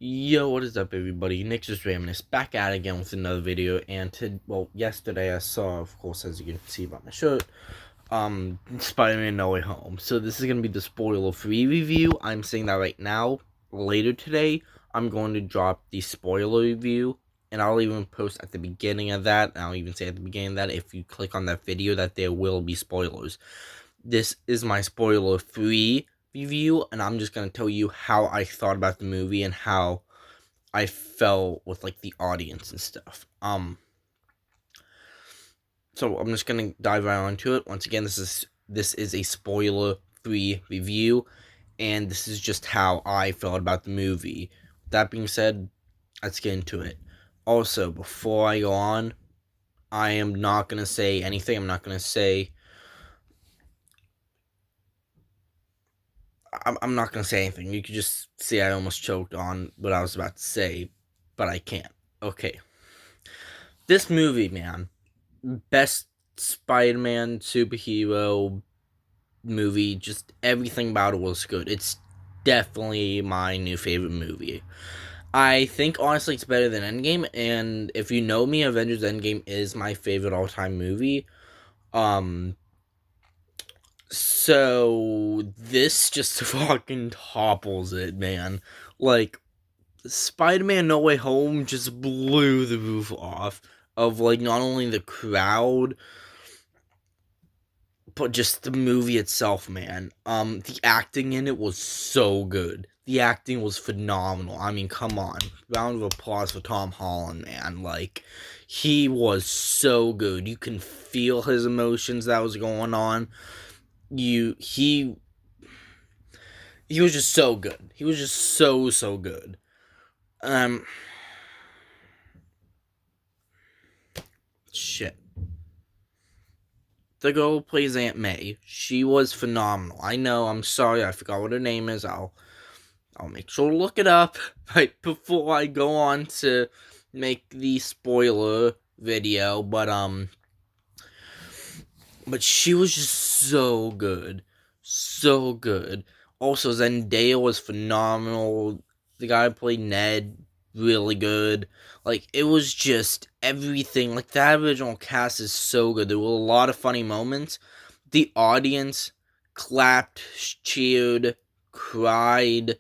Yo, what is up, everybody? Nick's just Reminisce back at it again with another video. And yesterday I saw, of course, as you can see by my shirt, Spider-Man No Way Home. So this is gonna be the spoiler-free review. I'm saying that right now. Later today, I'm going to drop the spoiler review, and I'll even post at the beginning of that. And I'll even say at the beginning of that, if you click on that video, that there will be spoilers. This is my spoiler-free review, and I'm just gonna tell you how I thought about the movie and how I felt with like the audience and stuff. So I'm just gonna dive right onto it. Once again, this is a spoiler-free review, and this is just how I felt about the movie. That being said, let's get into it. Also, before I go on, I am not gonna say anything. I'm not gonna say anything. You could just see I almost choked on what I was about to say, but I can't. Okay. This movie, man, best Spider-Man superhero movie. Just everything about it was good. It's definitely my new favorite movie. I think honestly it's better than Endgame, and if you know me, Avengers Endgame is my favorite all-time movie. Um, so this just fucking topples it, man. Like, Spider-Man No Way Home just blew the roof off of, like, not only the crowd, but just the movie itself, man. The acting in it was so good. The acting was phenomenal. I mean, come on. Round of applause for Tom Holland, man. Like, he was so good. You can feel his emotions that was going on. He was just so good. He was just so good. Um Shit. The girl who plays Aunt May, she was phenomenal. I know, I'm sorry, I forgot what her name is. I'll make sure to look it up right before I go on to make the spoiler video, but she was just so good. So good. Also, Zendaya was phenomenal. The guy who played Ned, really good. Like, it was just everything. Like, that original cast is so good. There were a lot of funny moments. The audience clapped, cheered, cried,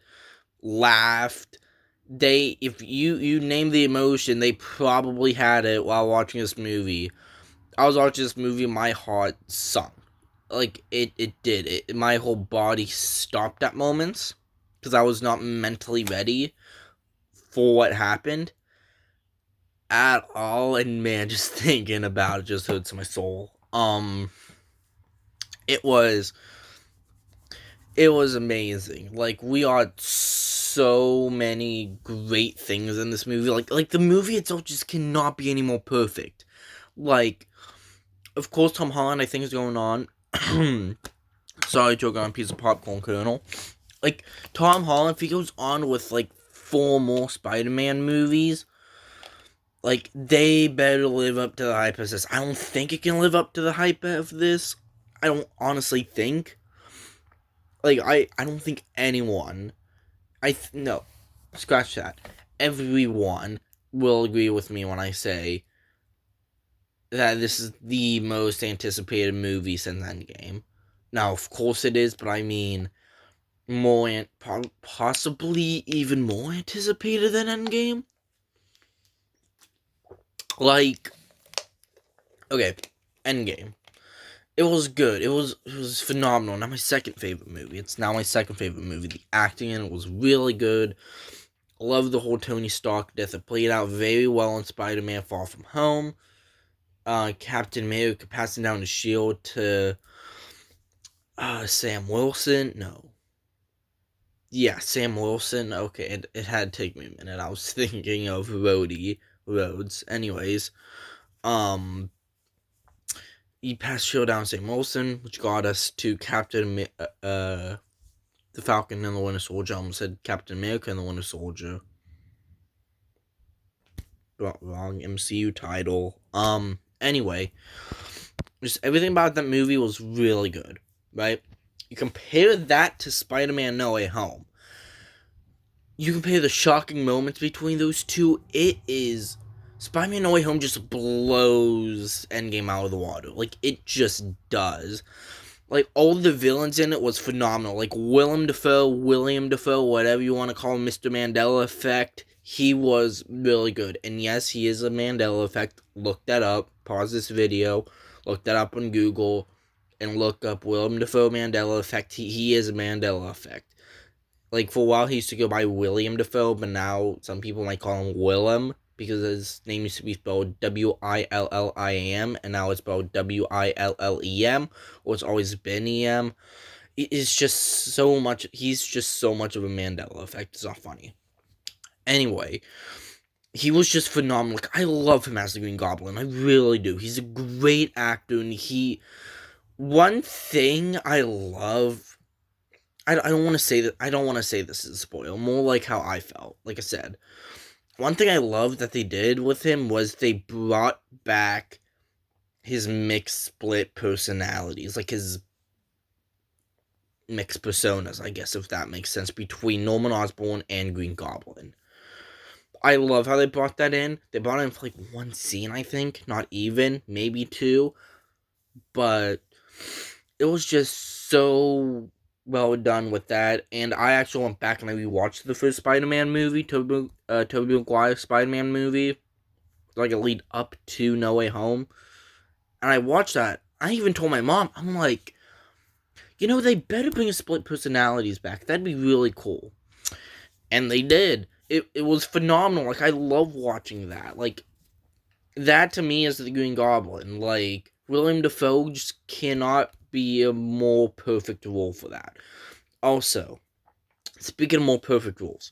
laughed. If you name the emotion, they probably had it while watching this movie. I was watching this movie, my heart sunk. Like, it did. My whole body stopped at moments because I was not mentally ready for what happened at all. And man, just thinking about it just hurts my soul. It was it was amazing. Like, we got so many great things in this movie. Like the movie itself just cannot be any more perfect. Like, of course, Tom Holland, I think, is going on. Sorry, choking on a piece of popcorn kernel. Like, Tom Holland, if he goes on with, like, 4 more Spider-Man movies, like, they better live up to the hype of this. I don't think it can live up to the hype of this. I don't honestly think. Like, I don't think anyone. No. Scratch that. Everyone will agree with me when I say that this is the most anticipated movie since Endgame. Now, of course it is, but I mean, possibly even more anticipated than Endgame. Like, okay, Endgame. It was good. It was phenomenal. Now my second favorite movie. It's now my second favorite movie. The acting in it was really good. I love the whole Tony Stark death. It played out very well in Spider-Man: Far From Home. Captain America passing down the shield to Sam Wilson. No, yeah, Sam Wilson. Okay, it had to take me a minute. I was thinking of Rhodes. Anyways, um, he passed shield down Sam Wilson, which got us to the Falcon and the Winter Soldier. I almost said Captain America and the Winter Soldier. Wrong MCU title. Anyway, just everything about that movie was really good, right? You compare that to Spider-Man No Way Home. you compare the shocking moments between those two, it is Spider-Man No Way Home just blows Endgame out of the water. Like, it just does. Like, all the villains in it was phenomenal. Like, William Dafoe, whatever you want to call him, Mr. Mandela Effect, he was really good. And yes, he is a Mandela Effect. Look that up. Pause this video. Look that up on Google. And look up William Dafoe Mandela Effect. He is a Mandela Effect. Like, for a while he used to go by William Dafoe, but now some people might call him Willem, because his name used to be spelled William, and now it's spelled Willem, or it's always been EM. It's just so much, he's just so much of a Mandela Effect, it's not funny. Anyway, he was just phenomenal. Like, I love him as the Green Goblin, I really do. He's a great actor, and one thing I love, I don't want to say that. I don't want to say this is a spoil. More like how I felt. Like I said, one thing I love that they did with him was they brought back his mixed split personalities, like his mixed personas, I guess, if that makes sense, between Norman Osborn and Green Goblin. I love how they brought that in. They brought it in for like one scene, I think, not even, maybe two, but it was just so well done with that. And I actually went back and I rewatched the first Spider-Man movie, Tobey Maguire's Spider-Man movie, like a lead up to No Way Home. And I watched that. I even told my mom, I'm like, they better bring split personalities back. That'd be really cool. And they did. It was phenomenal. Like, I love watching that. Like, that to me is the Green Goblin. Like, William Dafoe just cannot be a more perfect role for that. Also, speaking of more perfect roles,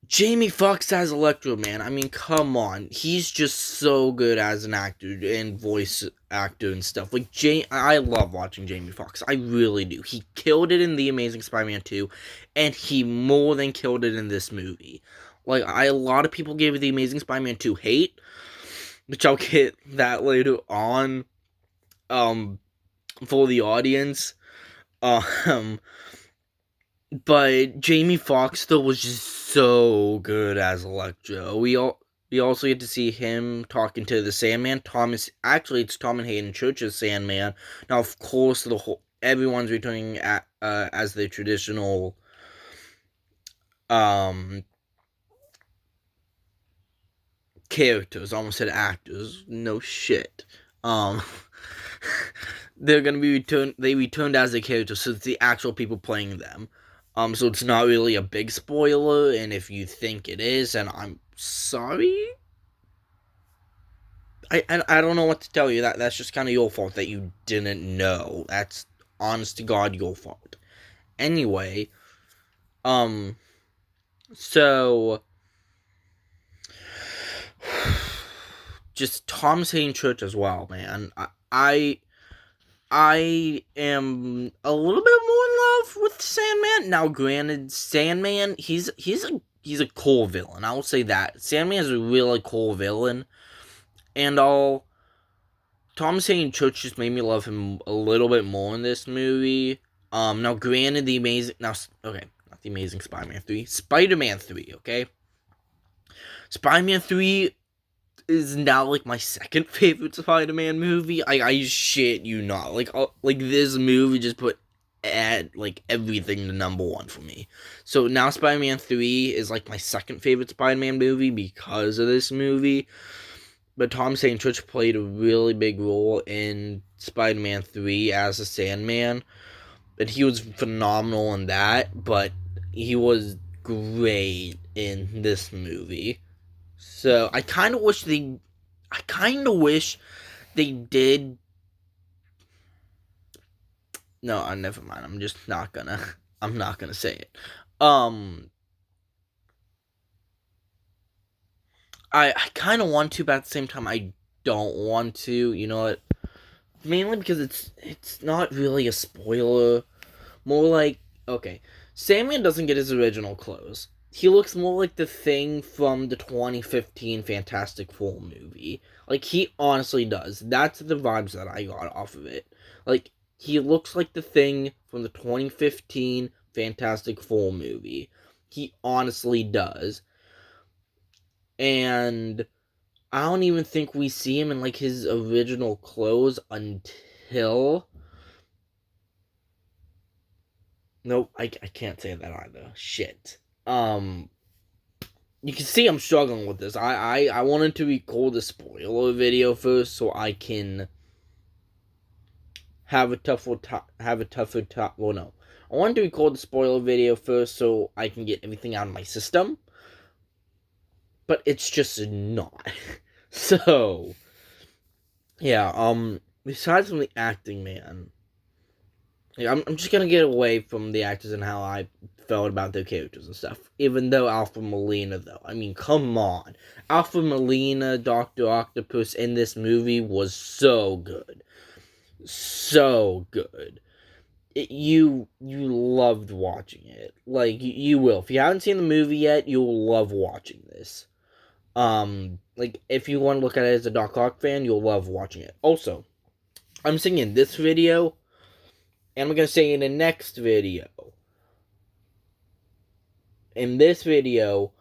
Jamie Foxx as Electro, man. I mean, come on. He's just so good as an actor and voice actor and stuff. Like, I love watching Jamie Foxx. I really do. He killed it in The Amazing Spider-Man 2, and he more than killed it in this movie. Like, a lot of people gave The Amazing Spider-Man 2 hate, which I'll get that later on, for the audience. But Jamie Foxx though was just so good as Electro. We also get to see him talking to the Sandman. It's Tom and Hayden Church's Sandman. Now, of course, everyone's returning as the traditional characters. Almost said actors. No shit. They're gonna be returned. They returned as the characters, so it's the actual people playing them. So it's not really a big spoiler, and if you think it is, and I'm sorry, I don't know what to tell you. That's just kind of your fault that you didn't know. That's honest to God your fault. Anyway, so just Thomas Hayden Church as well, man. I am a little bit more in love with Sandman. Now, granted, Sandman, he's a cool villain. I will say that. Sandman is a really cool villain. And Thomas Hayden Church just made me love him a little bit more in this movie. Now, granted, not the Amazing Spider-Man 3. Spider-Man 3, okay? Spider-Man 3 is now like my second favorite Spider-Man movie. I shit you not. Like this movie just put everything to number one for me. So now Spider-Man 3 is like my second favorite Spider-Man movie because of this movie. But Tom St. Church played a really big role in Spider-Man 3 as a Sandman. And he was phenomenal in that, but he was great in this movie. So I kind of wish they did. No, never mind. I'm just not gonna. I'm not gonna say it. I kind of want to, but at the same time, I don't want to. You know what? Mainly because it's not really a spoiler. More like, okay, Sandman doesn't get his original clothes. He looks more like the Thing from the 2015 Fantastic Four movie. Like, he honestly does. That's the vibes that I got off of it. Like, he looks like the Thing from the 2015 Fantastic Four movie. He honestly does. And I don't even think we see him in like his original clothes until. Nope, I can't say that either. Shit. You can see I'm struggling with this. I wanted to record a spoiler video first so I can have a tougher time. Well, no. I wanted to record the spoiler video first so I can get everything out of my system. But it's just not. So, yeah, besides from the acting, man, yeah, I'm just gonna get away from the actors and how I felt about their characters and stuff. Even though Alfred Molina, though, I mean, come on, Alfred Molina, Doctor Octopus in this movie was so good, so good. You loved watching it, like you will. If you haven't seen the movie yet, you'll love watching this. Like if you want to look at it as a Doc Ock fan, you'll love watching it. Also, I'm saying in this video, and I'm gonna say in the next video. In this video,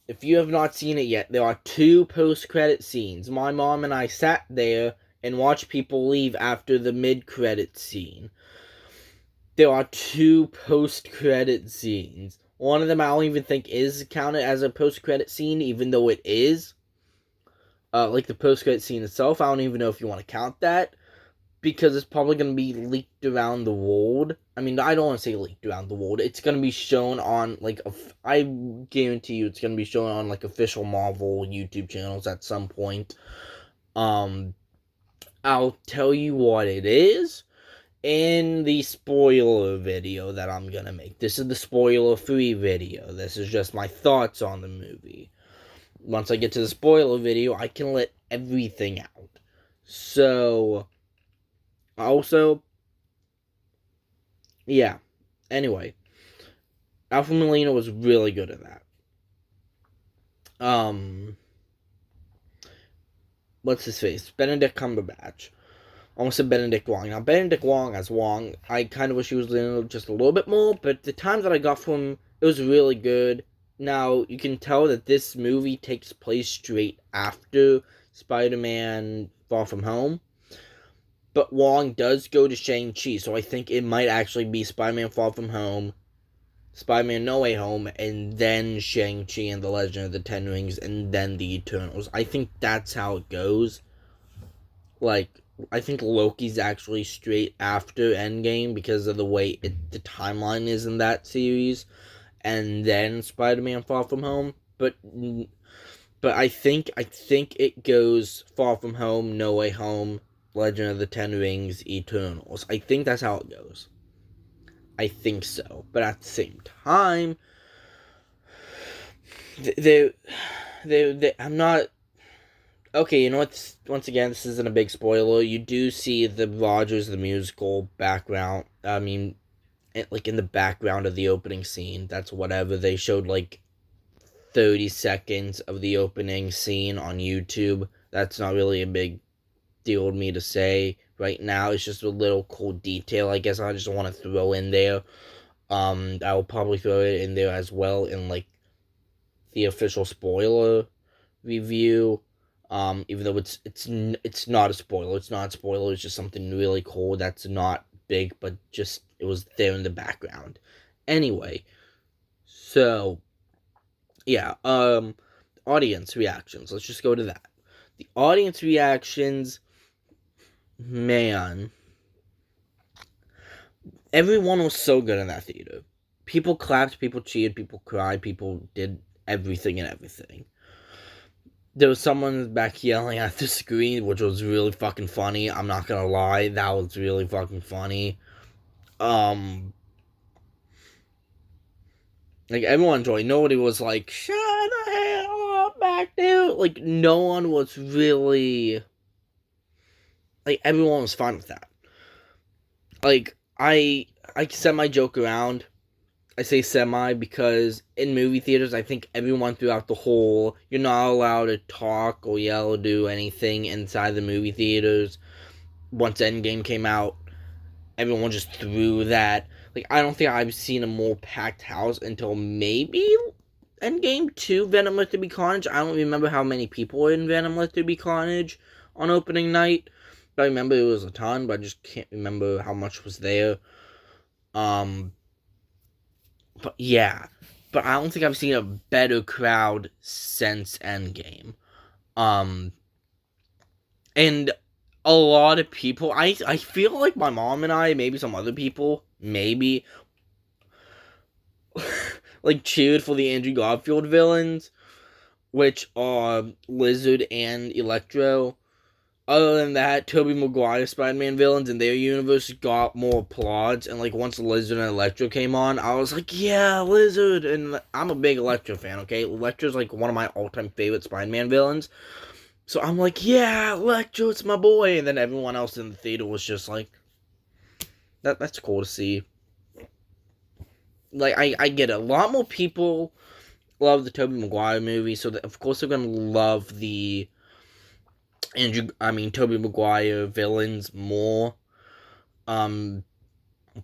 if you have not seen it yet, there are 2 post-credit scenes. My mom and I sat there and watched people leave after the mid-credit scene. There are 2 post-credit scenes. One of them I don't even think is counted as a post-credit scene, even though it is. Like the post-credit scene itself, I don't even know if you want to count that. Because it's probably going to be leaked around the world. I mean, I don't want to say leaked around the world. It's going to be shown on, like, I guarantee you it's going to be shown on, like, official Marvel YouTube channels at some point. I'll tell you what it is in the spoiler video that I'm going to make. This is the spoiler-free video. This is just my thoughts on the movie. Once I get to the spoiler video, I can let everything out. So, also, yeah. Anyway, Alfred Molina was really good at that. What's his face? Benedict Cumberbatch. Almost said Benedict Wong. Now, Benedict Wong as Wong, I kind of wish he was in just a little bit more, but the time that I got from him, it was really good. Now, you can tell that this movie takes place straight after Spider-Man Far From Home. But Wong does go to Shang-Chi, so I think it might actually be Spider-Man Far From Home, Spider-Man No Way Home, and then Shang-Chi and the Legend of the Ten Rings, and then the Eternals. I think that's how it goes. Like, I think Loki's actually straight after Endgame because of the way the timeline is in that series, and then Spider-Man Far From Home. But I think it goes Far From Home, No Way Home, Legend of the Ten Rings, Eternals. I think that's how it goes. I think so. But at the same time, I'm not. Okay, you know what? Once again, this isn't a big spoiler. You do see the Rogers the Musical background. I mean, like in the background of the opening scene. That's whatever. They showed like 30 seconds of the opening scene on YouTube. That's not really a big deal with me to say right now. It's just a little cool detail, I guess I just want to throw in there. I will probably throw it in there as well in like the official spoiler review. Even though it's not a spoiler, it's just something really cool that's not big, but just it was there in the background. Anyway, so yeah, audience reactions. Let's just go to that. The audience reactions, man, everyone was so good in that theater. People clapped, people cheered, people cried, people did everything and everything. There was someone back yelling at the screen, which was really fucking funny. I'm not gonna lie, that was really fucking funny. Like, everyone enjoyed. Nobody was like, shut the hell up back there. Like, no one was really. Like, everyone was fine with that. Like, I semi joke around. I say semi because in movie theaters, I think everyone throughout the whole, you're not allowed to talk or yell or do anything inside the movie theaters. Once Endgame came out, everyone just threw that. Like, I don't think I've seen a more packed house until maybe Endgame 2, Venom Let There Be Carnage. I don't remember how many people were in Venom Let There Be Carnage on opening night. But I remember it was a ton, but I just can't remember how much was there. Um, but yeah. But I don't think I've seen a better crowd since Endgame. Um, and a lot of people, I feel like my mom and I, maybe some other people, maybe, like, cheered for the Andrew Garfield villains, which are Lizard and Electro. Other than that, Tobey Maguire Spider-Man villains in their universe got more applause, and like once Lizard and Electro came on, I was like, yeah, Lizard, and I'm a big Electro fan, okay? Electro's like one of my all-time favorite Spider-Man villains, so I'm like, yeah, Electro, it's my boy, and then everyone else in the theater was just like, that's cool to see. Like, I get it. A lot more people love the Tobey Maguire movie, so that, of course they're gonna love the Tobey Maguire villains more um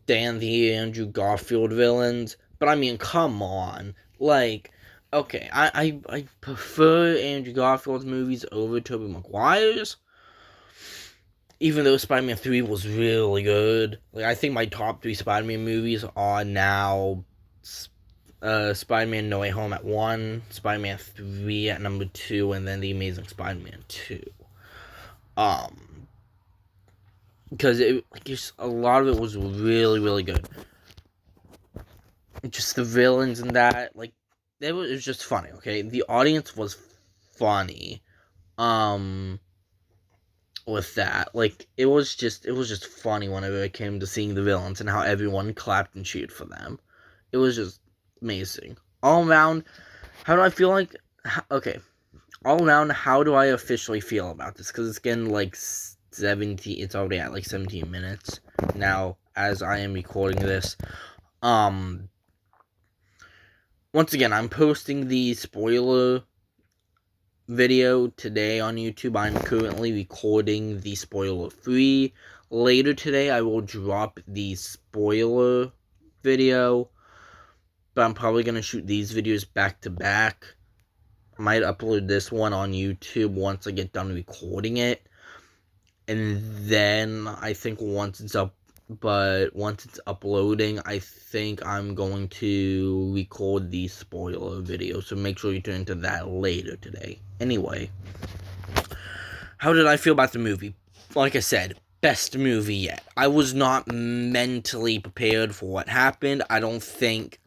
than the Andrew Garfield villains. But I mean, come on. Like, okay, I prefer Andrew Garfield's movies over Tobey Maguire's. Even though Spider-Man 3 was really good. Like, I think my top 3 Spider-Man movies are now Spider-Man No Way Home at 1, Spider-Man 3 at number 2, and then The Amazing Spider-Man 2. Because it, like, just a lot of it was really, really good. Just the villains and that, like, it was just funny, okay? The audience was funny, with that. Like, it was just funny whenever it came to seeing the villains and how everyone clapped and cheered for them. It was just amazing. All around, how do I feel like, okay, all around, how do I officially feel about this? Because it's getting, like, 17, it's already at, like, 17 minutes now, as I am recording this. Once again, I'm posting the spoiler video today on YouTube. I'm currently recording the spoiler free. Later today, I will drop the spoiler video, but I'm probably going to shoot these videos back to back. I might upload this one on YouTube once I get done recording it, and then I think once it's uploading, I think I'm going to record the spoiler video, so make sure you tune into that later today. Anyway, how did I feel about the movie? Like I said, best movie yet. I was not mentally prepared for what happened. I don't think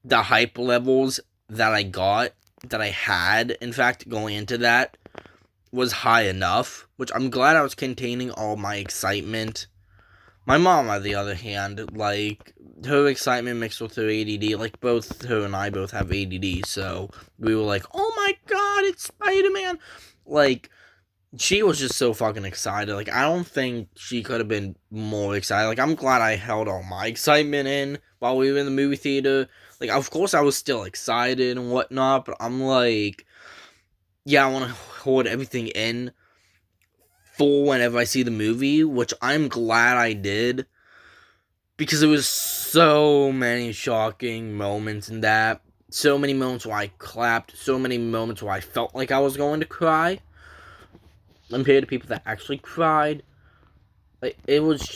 the hype levels that I had, in fact, going into that, was high enough, which I'm glad I was containing all my excitement. My mom, on the other hand, like, her excitement mixed with her ADD, like, both her and I both have ADD, so we were like, oh my god, it's Spider-Man! Like, she was just so fucking excited. Like, I don't think she could have been more excited. Like, I'm glad I held all my excitement in while we were in the movie theater. Like, of course I was still excited and whatnot, but I'm like, yeah, I want to hold everything in for whenever I see the movie, which I'm glad I did, because there was so many shocking moments in that, so many moments where I clapped, so many moments where I felt like I was going to cry, compared to people that actually cried. Like, it was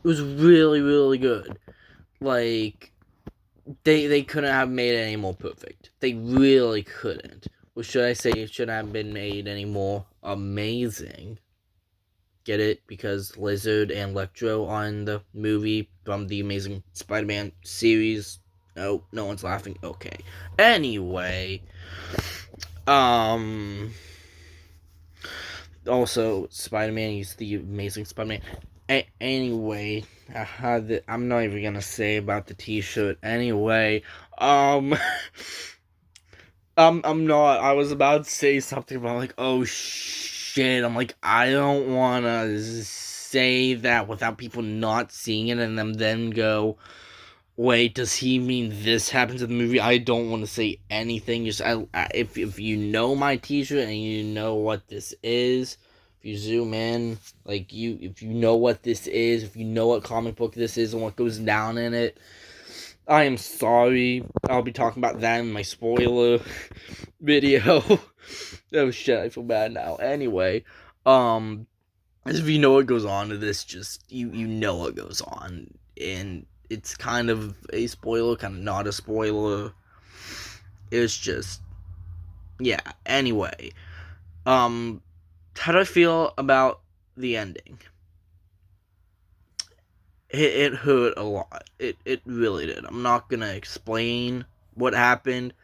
really, really good. Like, they couldn't have made it any more perfect. They really couldn't. Or should I say it shouldn't have been made any more amazing. Get it? Because Lizard and Electro on the movie from the Amazing Spider-Man series. Oh, no one's laughing. Okay. Anyway. Also, Spider-Man, he's the Amazing Spider-Man. Anyway, I'm not even gonna say about the t-shirt. Anyway, I'm not. I was about to say something about, like, oh shit. I'm like, I don't wanna say that without people not seeing it and them then go, wait, does he mean this happens in the movie? I don't want to say anything. Just if you know my t-shirt and you know what this is, If you zoom in, like if you know what this is, if you know what comic book this is and what goes down in it, I am sorry. I'll be talking about that in my spoiler video. Oh shit, I feel bad now. Anyway, if you know what goes on to this, just you know what goes on, and it's kind of a spoiler, kind of not a spoiler. It's just, yeah. Anyway, how do I feel about the ending? It hurt a lot. It really did. I'm not gonna explain what happened.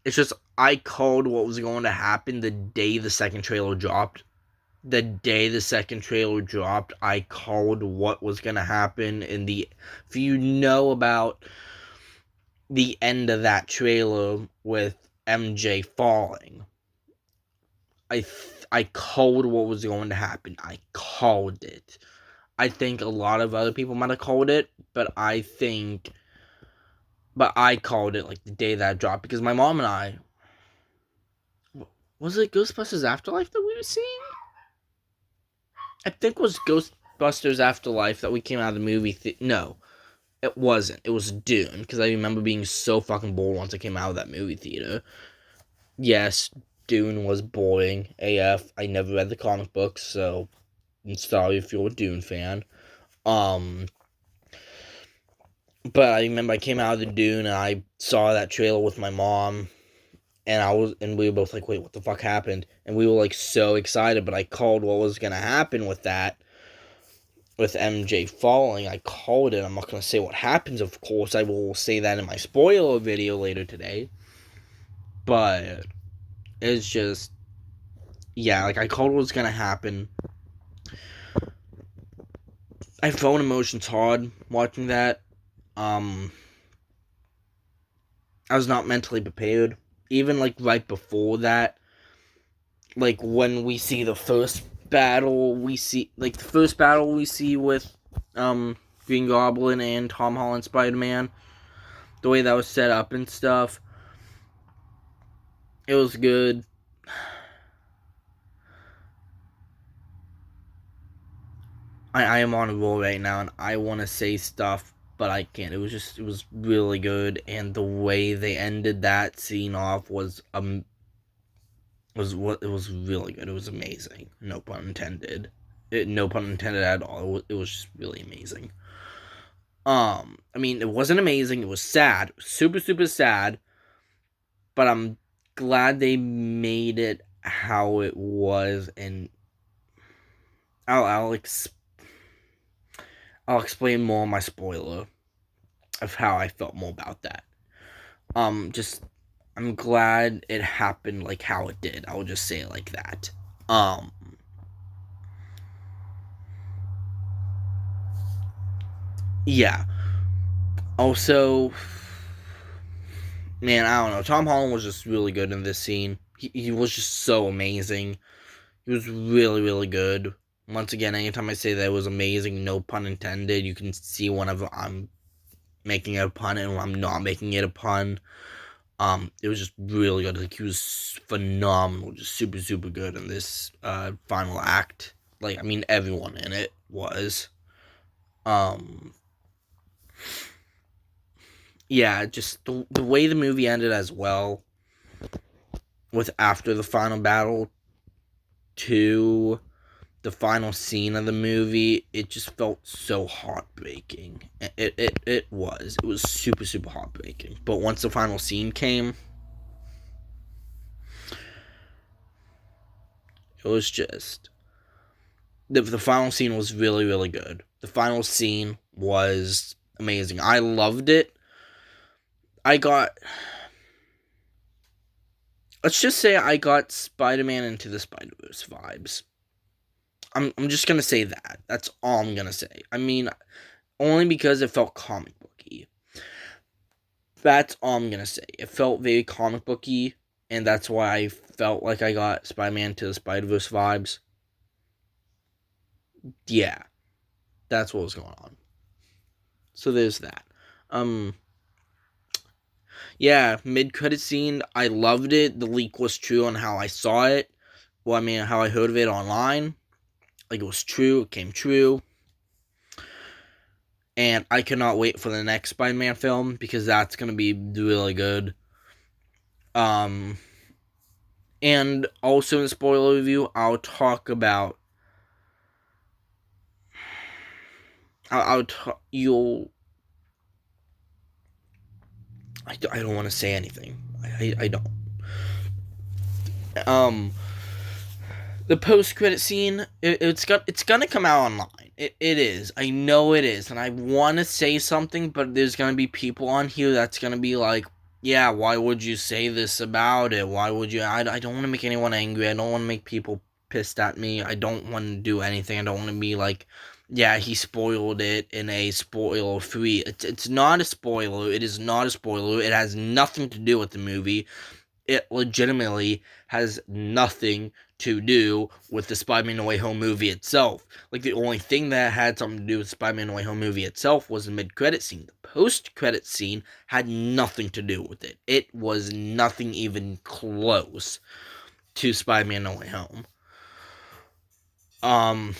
It's just I called what was going to happen the day the second trailer dropped. The day the second trailer dropped, I called what was gonna happen in the. If you know about the end of that trailer with MJ falling, I called what was going to happen. I called it. I think a lot of other people might have called it, but I called it like the day that dropped because my mom and I. Was it Ghostbusters Afterlife that we were seeing? I think it was Ghostbusters Afterlife that we came out of the movie. No, it wasn't. It was Dune because I remember being so fucking bored once I came out of that movie theater. Yes, Dune was boring AF. I never read the comic books, so I'm sorry if you're a Dune fan. But I remember I came out of the Dune and I saw that trailer with my mom, and we were both like, wait, what the fuck happened? And we were like so excited, but I called what was gonna happen with that. With MJ falling, I called it. I'm not gonna say what happens, of course. I will say that in my spoiler video later today. But it's just, yeah, like I called what was gonna happen. I felt emotions hard watching that. I was not mentally prepared. Even like right before that, like when we see the first battle, we see with Green Goblin and Tom Holland Spider-Man, the way that was set up and stuff, it was good. I am on a roll right now, and I want to say stuff, but I can't. It was really good, and the way they ended that scene off was what it was really good. It was amazing. No pun intended. No pun intended at all. It was just really amazing. I mean, it wasn't amazing. It was sad, super super sad, but I'm glad they made it how it was, and I'll I'll explain more in my spoiler of how I felt more about that. Just I'm glad it happened like how it did. I'll just say it like that. Um, yeah. Also, man, I don't know. Tom Holland was just really good in this scene. He was just so amazing. He was really really good. Once again, anytime I say that it was amazing, no pun intended, you can see whenever I'm making it a pun and when I'm not making it a pun. It was just really good. Like he was phenomenal, just super super good in this final act. Like I mean, everyone in it was. Um, yeah, just the way the movie ended as well, with after the final battle to the final scene of the movie, it just felt so heartbreaking. It was super super heartbreaking. But once the final scene came, it was just the final scene was really really good. The final scene was amazing. I loved it. I got, let's just say I got Spider-Man Into the Spider-Verse vibes. I'm just gonna say that. That's all I'm gonna say. I mean, only because it felt comic booky. That's all I'm gonna say. It felt very comic booky, and that's why I felt like I got Spider-Man to the Spider-Verse vibes. Yeah, that's what was going on. So there's that. Um, yeah, mid-credit scene, I loved it. The leak was true on how I saw it. how I heard of it online. Like, it was true, it came true. And I cannot wait for the next Spider-Man film, because that's going to be really good. And also in the spoiler review, I'll talk about... you'll... I don't want to say anything. I don't. The post-credit scene, it's gonna come out online. It is. I know it is. And I want to say something, but there's gonna be people on here that's gonna be like, yeah, why would you say this about it? Why would you... I don't want to make anyone angry. I don't want to make people pissed at me. I don't want to do anything. I don't want to be like, yeah, he spoiled it in a spoiler-free... It's not a spoiler. It is not a spoiler. It has nothing to do with the movie. It legitimately has nothing to do with the Spider-Man No Way Home movie itself. Like, the only thing that had something to do with Spider-Man No Way Home movie itself was the mid-credit scene. The post-credit scene had nothing to do with it. It was nothing even close to Spider-Man No Way Home.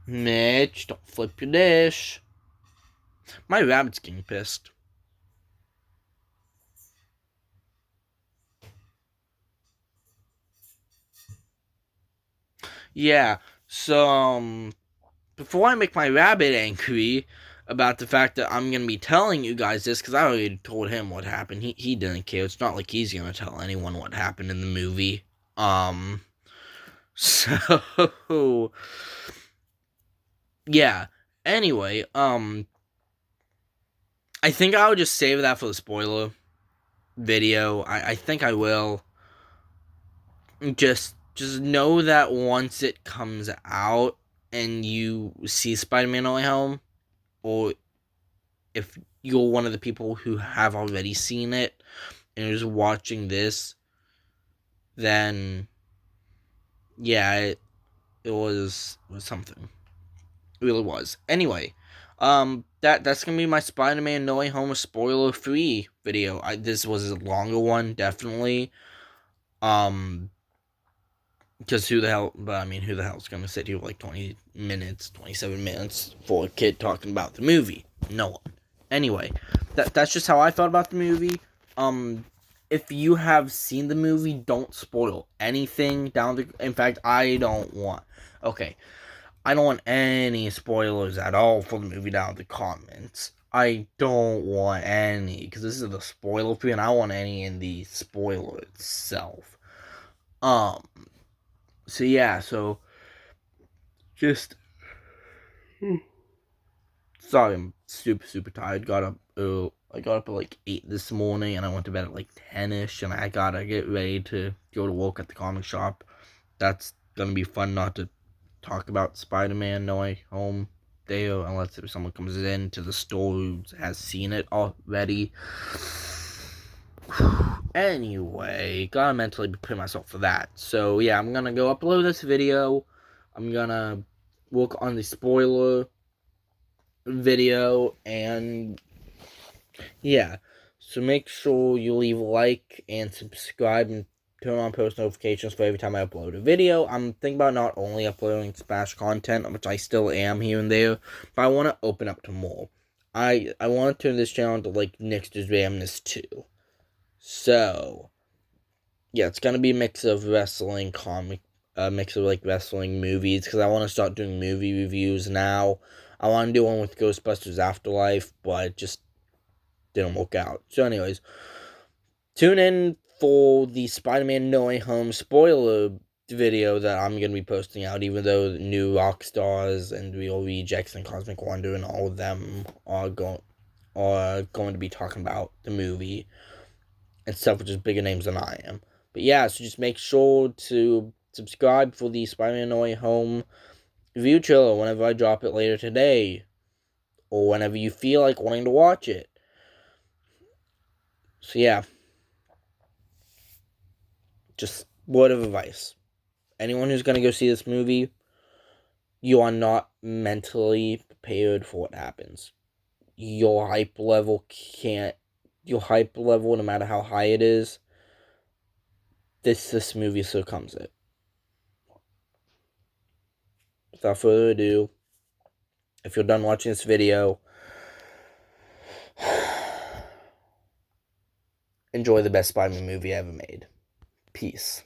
Mitch, don't flip your dish. My rabbit's getting pissed. Yeah, so, before I make my rabbit angry about the fact that I'm going to be telling you guys this, because I already told him what happened. He didn't care. It's not like he's going to tell anyone what happened in the movie. So, yeah. Anyway, I think I'll just save that for the spoiler video. I think I will. Just know that once it comes out and you see Spider-Man No Way Home, or if you're one of the people who have already seen it and you're just watching this, then yeah, it was something. It really was. Anyway, that's gonna be my Spider-Man No Way Home spoiler-free video. This was a longer one, definitely. Because who the hell? But I mean, who the hell's gonna sit here for like 20 minutes, 27 minutes for a kid talking about the movie? No one. Anyway, that's just how I thought about the movie. If you have seen the movie, don't spoil anything down the... In fact, I don't want... Okay, I don't want any spoilers at all for the movie down in the comments. I don't want any, because this is the spoiler free, and I want any in the spoiler itself. So yeah, so just... Sorry, I'm super tired. Got up I got up at like 8 this morning, and I went to bed at like 10ish, and I gotta get ready to go to work at the comic shop. That's gonna be fun, not to talk about Spider-Man No Way Home there, unless if someone comes into the store who has seen it already. Anyway, gotta mentally prepare myself for that. So yeah, I'm gonna go upload this video. I'm gonna work on the spoiler video, and yeah, so make sure you leave a like and subscribe and turn on post notifications for every time I upload a video. I'm thinking about not only uploading Smash content, which I still am here and there, but I want to open up to more. I want to turn this channel into like Next is Ramness 2. So yeah, it's gonna be a mix of wrestling, comic, a mix of like wrestling movies, because I want to start doing movie reviews now. I want to do one with Ghostbusters Afterlife, but it just didn't work out. So anyways, tune in for the Spider-Man No Way Home spoiler video that I'm going to be posting out, even though the new Rockstars and Real Rejects and Cosmic Wonder and all of them are going to be talking about the movie and stuff, which is bigger names than I am. But yeah, so just make sure to subscribe for the Spider-Man No Way Home review trailer whenever I drop it later today, or whenever you feel like wanting to watch it. So yeah, just word of advice. Anyone who's going to go see this movie, you are not mentally prepared for what happens. Your hype level, no matter how high it is, this movie succumbs it. Without further ado, if you're done watching this video, enjoy the best Spider-Man movie ever made. Peace.